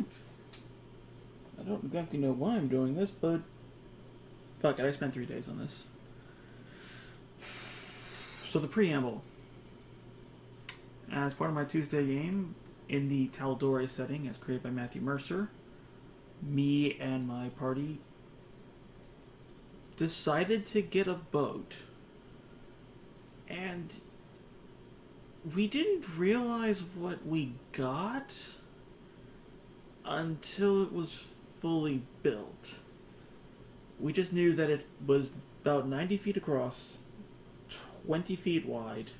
Alright. I don't exactly know why I'm doing this, but fuck it, I spent 3 days on this. So the preamble. As part of my Tuesday game, in the Tal'dorei setting, as created by Matthew Mercer, me and my party decided to get a boat. And we didn't realize what we got until it was fully built. We just knew that it was about 90 feet across, 20 feet wide,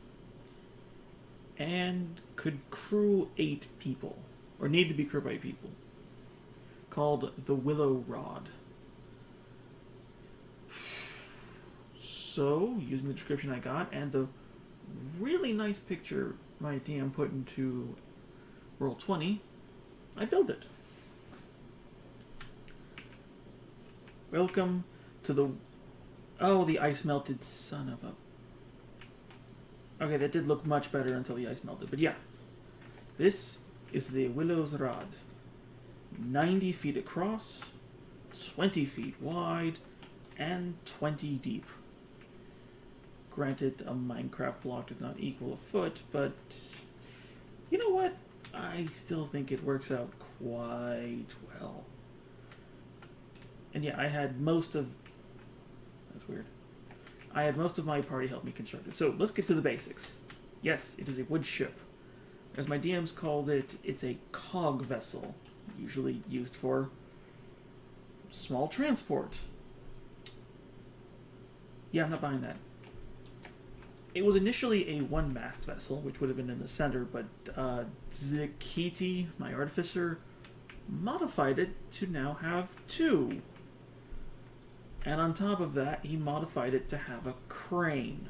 and could crew 8 people, or need to be crewed by 8 people, called the Willow Rod. So, using the description I got, and the really nice picture my DM put into Roll20, I built it. Welcome to the... Oh, the ice melted son of a... Okay, that did look much better until the ice melted, but yeah. This is the Willow's Rod. 90 feet across, 20 feet wide, and 20 deep. Granted, a Minecraft block does not equal a foot, but you know what? I still think it works out quite well. And yeah, I had most of... That's weird. I had most of my party help me construct it. So let's get to the basics. Yes, it is a wood ship. As my DMs called it, it's a cog vessel, usually used for small transport. Yeah, I'm not buying that. It was initially a one-mast vessel, which would have been in the center, but Zakiti, my Artificer, modified it to now have 2. And on top of that, he modified it to have a crane,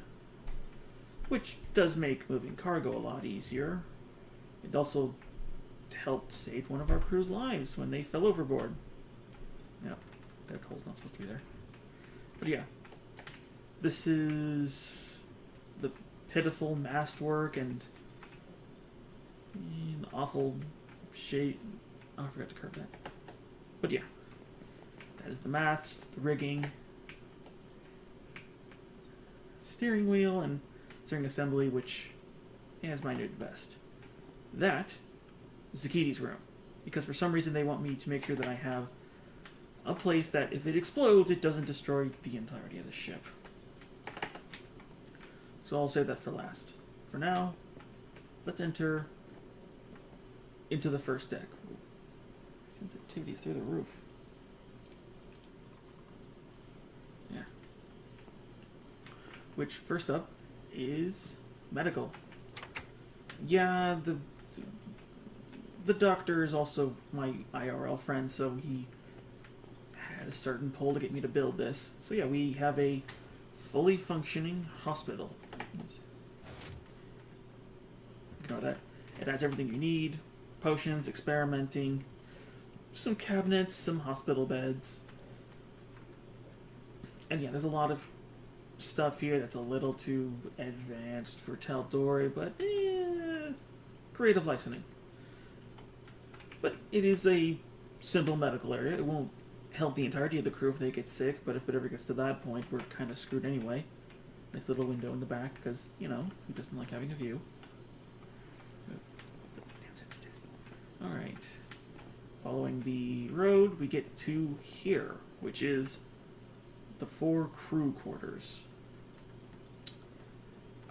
which does make moving cargo a lot easier. It also helped save one of our crew's lives when they fell overboard. Yep, that hole's not supposed to be there. But yeah, this is the pitiful mastwork and awful shape. Oh, I forgot to curve that. But yeah. That is the mast, the rigging, steering wheel, and steering assembly, which is my new best. That is Zakiti's room, because for some reason they want me to make sure that I have a place that if it explodes, it doesn't destroy the entirety of the ship. So I'll save that for last. For now, let's enter into the first deck. Ooh, sensitivity through the roof. Yeah. Which, first up, is medical. Yeah, the doctor is also my IRL friend, so he had a certain pull to get me to build this. So yeah, we have a fully functioning hospital. Ignore that. It has everything you need. Potions, experimenting, some cabinets, some hospital beds. And yeah, there's a lot of stuff here that's a little too advanced for Tal'dorei, but creative licensing. But it is a simple medical area. It won't help the entirety of the crew if they get sick, but if it ever gets to that point, we're kind of screwed anyway. Nice little window in the back, because, you know, who doesn't like having a view? Alright. Following the road, we get to here, which is the 4 crew quarters.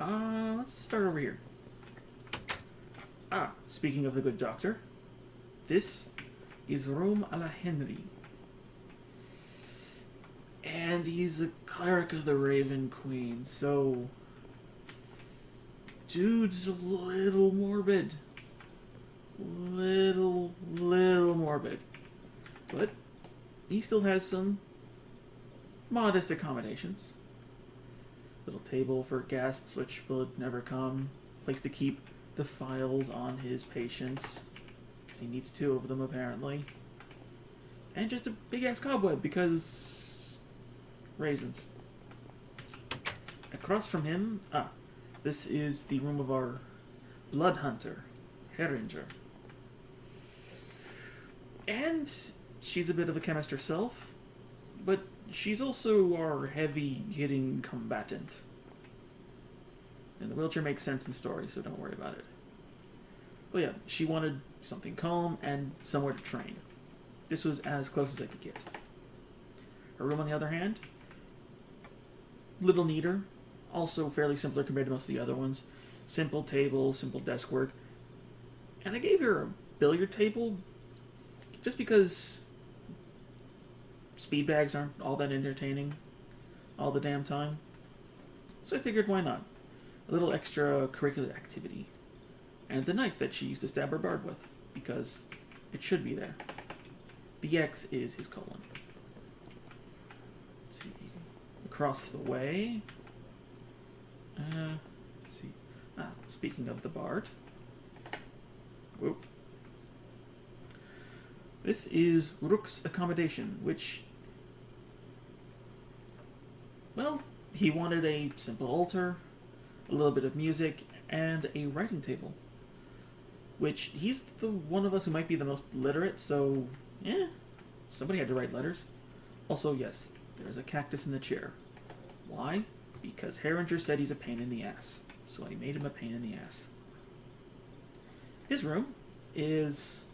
Let's start over here. Speaking of the good doctor, this is room a la Henry. And he's a cleric of the Raven Queen, so dude's a little morbid. Little morbid. But he still has some modest accommodations. Little table for guests, which will never come. Place to keep the files on his patients, because he needs 2 of them apparently. And just a big ass cobweb, because raisins. Across from him, this is the room of our blood hunter, Herringer. And she's a bit of a chemist herself, but she's also our heavy-hitting combatant. And the wheelchair makes sense in story, so don't worry about it. But yeah, she wanted something calm and somewhere to train. This was as close as I could get. Her room, on the other hand, little neater, also fairly simpler compared to most of the other ones. Simple table, simple desk work. And I gave her a billiard table just because speed bags aren't all that entertaining all the damn time. So I figured, why not? A little extra curricular activity. And the knife that she used to stab her bard with, because it should be there. The X is his colon. Let's see. Across the way. Let's see. Speaking of the bard. Whoop. This is Rook's accommodation, which, well, he wanted a simple altar, a little bit of music, and a writing table. Which, he's the one of us who might be the most literate, so, somebody had to write letters. Also, yes, there's a cactus in the chair. Why? Because Herringer said he's a pain in the ass. So I made him a pain in the ass. His room is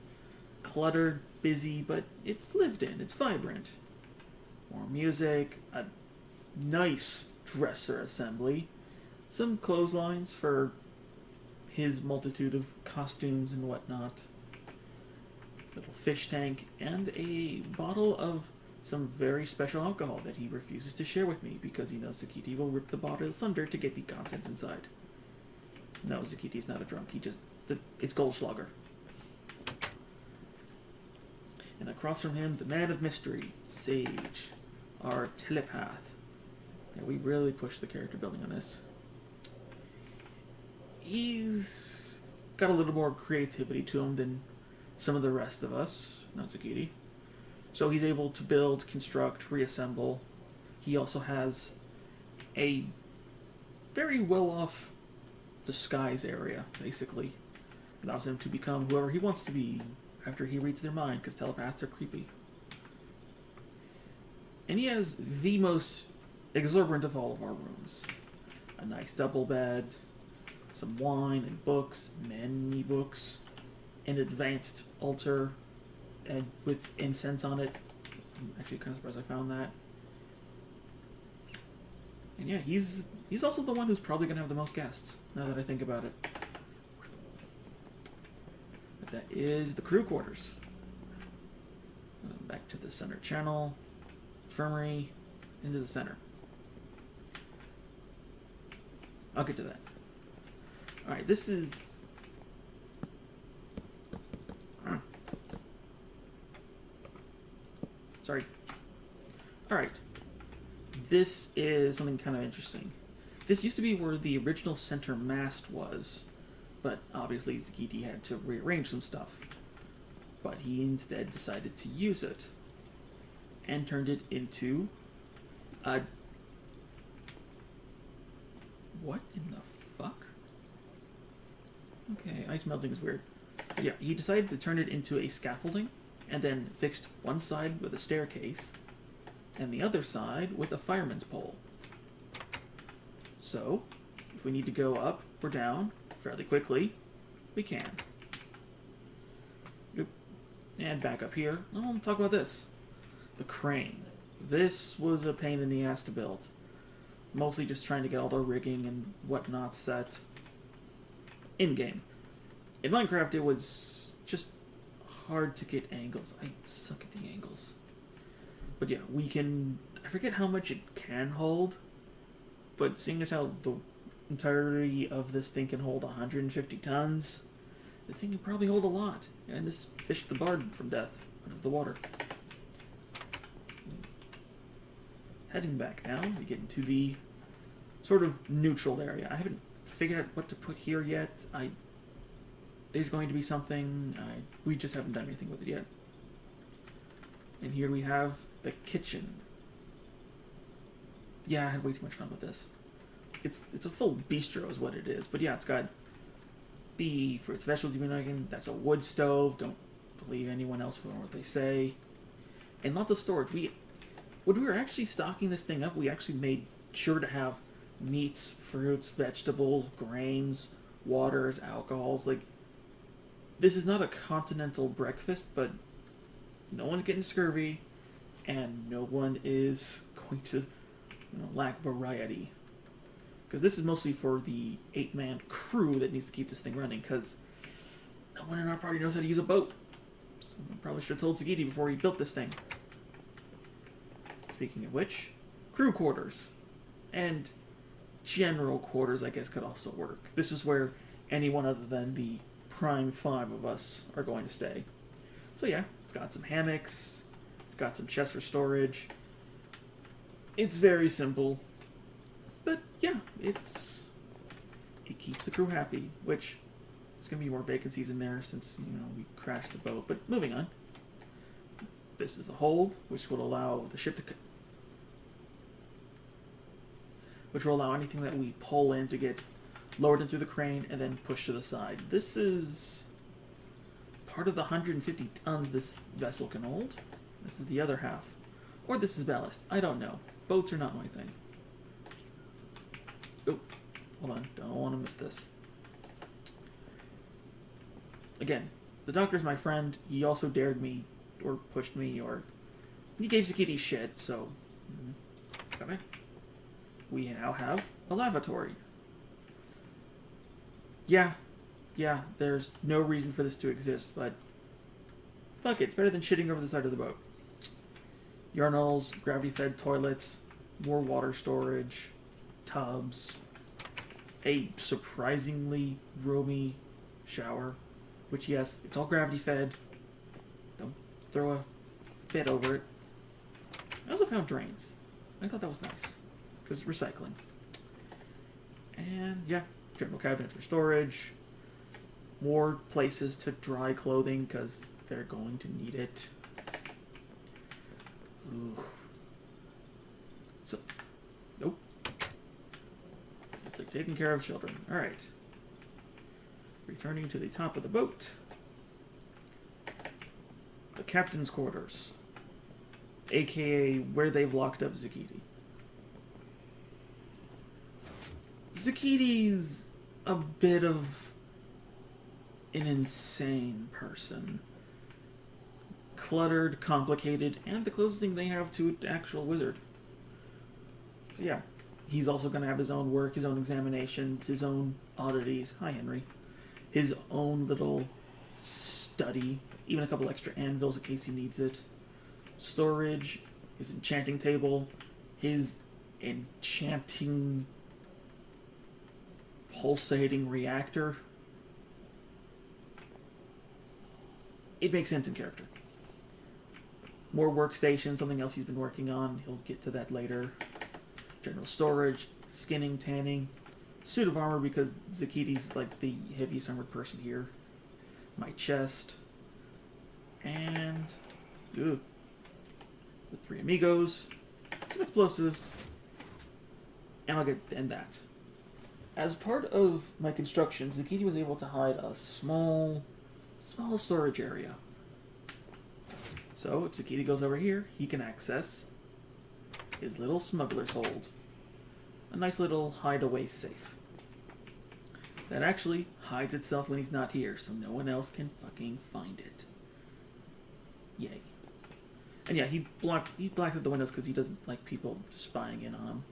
cluttered, busy, but it's lived in. It's vibrant. More music, a nice dresser assembly, some clotheslines for his multitude of costumes and whatnot, little fish tank, and a bottle of some very special alcohol that he refuses to share with me because he knows Zakiti will rip the bottle asunder to get the contents inside. No, Zakiti is not a drunk. It's Goldschlager. And across from him, the man of mystery, Sage, our telepath. Yeah, we really pushed the character building on this. He's got a little more creativity to him than some of the rest of us, not Zakiti. So he's able to build, construct, reassemble. He also has a very well-off disguise area, basically. Allows him to become whoever he wants to be after he reads their mind, because telepaths are creepy. And he has the most exorbitant of all of our rooms. A nice double bed, some wine and books, many books, an advanced altar, and with incense on it. I'm actually kind of surprised I found that. And yeah, he's also the one who's probably going to have the most guests, now that I think about it. But that is the crew quarters. Back to the center channel, infirmary, into the center. I'll get to that. Alright, this is... Sorry. Alright. This is something kind of interesting. This used to be where the original center mast was, but obviously Zakiti had to rearrange some stuff. But he instead decided to use it, and turned it into a... What in the fuck? Okay, ice melting is weird. But yeah, he decided to turn it into a scaffolding, and then fixed one side with a staircase, and the other side with a fireman's pole. So, if we need to go up or down fairly quickly, we can. Oop. And back up here. I'll talk about this. The crane. This was a pain in the ass to build. Mostly just trying to get all the rigging and whatnot set in-game. In Minecraft, it was just hard to get angles. I suck at the angles. But yeah, we can... I forget how much it can hold, but seeing as how the entirety of this thing can hold 150 tons, this thing can probably hold a lot. And this fished the bard from death out of the water. Heading back down, we get into the sort of neutral area. I haven't figured out what to put here yet. There's going to be something. We just haven't done anything with it yet. And here we have the kitchen. Yeah, I had way too much fun with this. It's a full bistro is what it is. But yeah, it's got beef, fruits, vegetables you've been making. That's a wood stove. Don't believe anyone else for what they say. And lots of storage. When we were actually stocking this thing up, we actually made sure to have meats, fruits, vegetables, grains, waters, alcohols. Like, this is not a continental breakfast, but no one's getting scurvy, and no one is going to lack variety. Because this is mostly for the 8-man crew that needs to keep this thing running, because no one in our party knows how to use a boat. Someone probably should have told Zagiti before he built this thing. Speaking of which, crew quarters. And general quarters, I guess, could also work. This is where anyone other than the prime 5 of us are going to stay. So yeah, it's got some hammocks, it's got some chests for storage. It's very simple. But yeah, it keeps the crew happy, which there's going to be more vacancies in there since, we crashed the boat. But moving on. This is the hold, which will allow the ship to... which will allow anything that we pull in to get lowered in through the crane and then pushed to the side. This is part of the 150 tons this vessel can hold. This is the other half. Or this is ballast. I don't know. Boats are not my thing. Oh, hold on. Don't want to miss this. Again, the doctor's my friend. He also dared me, or pushed me, or... he gave Zagiti shit, so... Okay. We now have a lavatory. Yeah, there's no reason for this to exist, but... fuck it, it's better than shitting over the side of the boat. Urinals, gravity-fed toilets, more water storage, tubs, a surprisingly roomy shower, which, yes, it's all gravity-fed. Don't throw a fit over it. I also found drains. I thought that was nice, because recycling. And, yeah, general cabinet for storage, more places to dry clothing, because they're going to need it. Ooh. So, nope. It's like taking care of children. Alright. Returning to the top of the boat. The captain's quarters. AKA where they've locked up Zagiti. Zagiti's a bit of an insane person. Cluttered, complicated, and the closest thing they have to an actual wizard. So yeah, he's also going to have his own work, his own examinations, his own oddities. Hi, Henry. His own little study, even a couple extra anvils in case he needs it. Storage, his enchanting table, his enchanting pulsating reactor. It makes sense in character. More workstation, something else he's been working on. He'll get to that later. General storage, skinning, tanning, suit of armor because Zagiti's like the heaviest armored person here. My chest. And the 3 amigos, some explosives, and I'll get end that. As part of my construction, Zagiti was able to hide a small storage area. So if Zagiti goes over here, he can access his little smuggler's hold. A nice little hideaway safe. That actually hides itself when he's not here, so no one else can fucking find it. Yay. And yeah, he blacked out the windows because he doesn't like people spying in on him.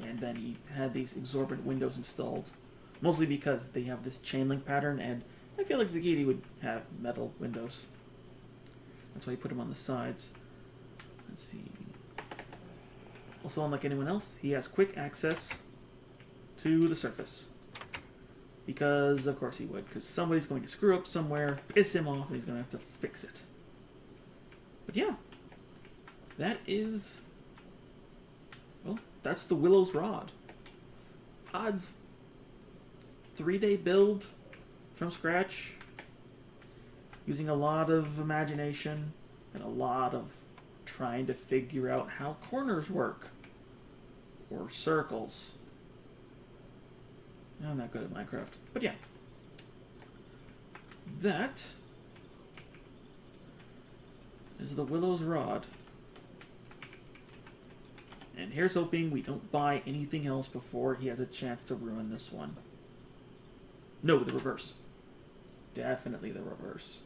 And then he had these exorbitant windows installed. Mostly because they have this chain link pattern, and I feel like Zagiti would have metal windows. That's why he put them on the sides. Let's see. Also, unlike anyone else, he has quick access to the surface. Because, of course he would. Because somebody's going to screw up somewhere, piss him off, and he's going to have to fix it. But yeah. That is... well, that's the Willow's Rod. Odd 3-day build from scratch. Using a lot of imagination and a lot of trying to figure out how corners work. Or circles. I'm not good at Minecraft. But yeah. That is the Willow's Rod. And here's hoping we don't buy anything else before he has a chance to ruin this one. No, the reverse. Definitely the reverse.